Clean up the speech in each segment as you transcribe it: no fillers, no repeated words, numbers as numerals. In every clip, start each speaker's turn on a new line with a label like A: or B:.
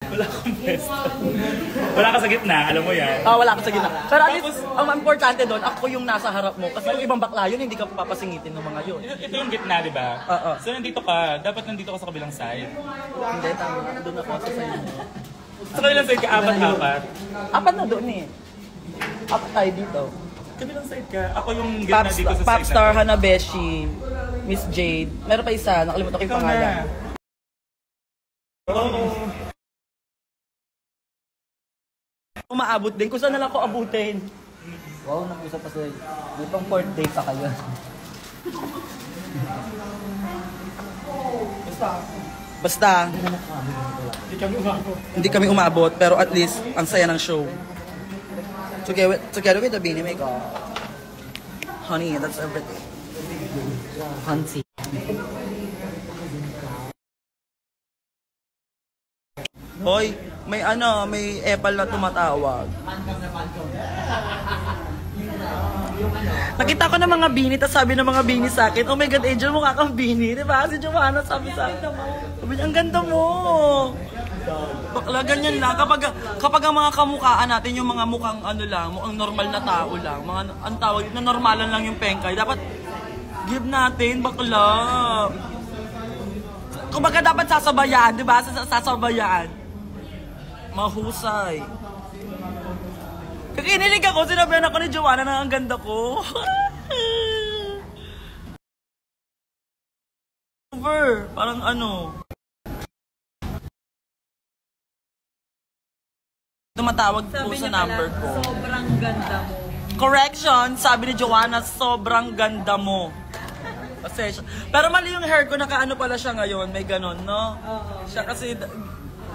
A: Wala akong pwesto. Wala ka sa gitna, alam mo yan.
B: Wala ka sa gitna. Pero at least, ang importante doon, ako yung nasa harap mo. Kasi yung ibang bakla yun, hindi ka papasingitin ng mga yun.
A: Ito yung gitna, di ba?
B: Oo.
A: So nandito ka, dapat nandito ka sa kabilang side.
B: Hindi, tama. Doon ako sa sa'yo.
A: Sa kabilang side ka, apat-apat.
B: Apat na doon eh. Apat tayo dito.
A: Kabilang side ka. Ako yung gitna dito sa side.
B: Popstar, Hanabeshi, Miss Jade. Meron pa isa, nakalimutan ko yung pangalan.
A: Oo.
B: Umaabot din. Kung saan na lang ako abutin.
C: Wow, nag-usap pa sa'yo. May pang 4th day pa kayo.
B: Basta, hindi kami umabot, pero at least, ang saya ng show. Together with the Beanie Makeup. Honey, that's everything.
C: Hansi.
B: Hoy, may epal na tumatawag. Nakita ko na mga Beanie, tapos sabi ng mga Beanie sa akin, oh my God, Angel, mukha kang Beanie. Diba? Si Joanna sabi sa akin, sabi niya, ang ganda mo. Bakla, ganyan lang. Kapag ang mga kamukhaan natin, yung mga mukhang mukhang normal na tao lang, ang tawag, na normalan lang yung pengkay, dapat give natin, bakla. Kumbaga dapat sasabayaan, di ba? Sasabayaan. Mahusay. Kakinilig ako, sinabihan ako ni Joanna na ang ganda ko. Over, parang tumatawag po sa number ko.
D: Sobrang ganda mo.
B: Correction, sabi ni Joanna, sobrang ganda mo. Pero mali yung hair ko, nakaano pala siya ngayon, may ganon, no? Siya kasi,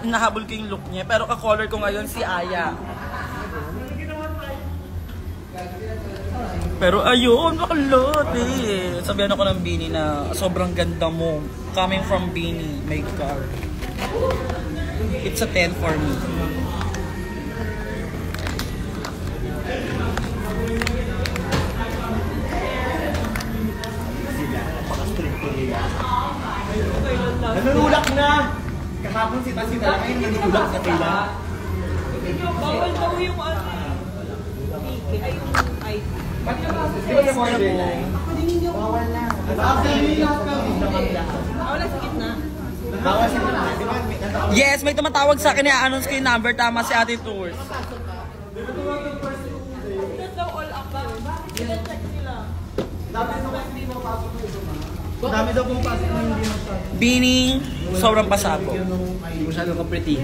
B: nahabol ko yung look niya, pero ka-color ko ngayon si Aya. Pero ayun, bakalot eh. Sabihan ako ng Beanie na sobrang ganda mo. Coming from Beanie, makeup. It's a 10 for me.
C: Nanulak na! Kahapon si Tasita lang ay nanulak sa pila.
D: Bawal daw yung ay yung ID.
C: Di ba yung order na eh? Bawal na.
D: Wala sa gitna.
C: Bawal sa gitna. Di ba?
B: Yes, may tumatawag sa akin, i-announce ko yung number, tama si Ate Tours.
D: That's daw all up. Check nila.
C: Dami daw pong pasok na hindi masyado.
B: Beanie, sobrang pasabog.
C: Masyado ka pretty.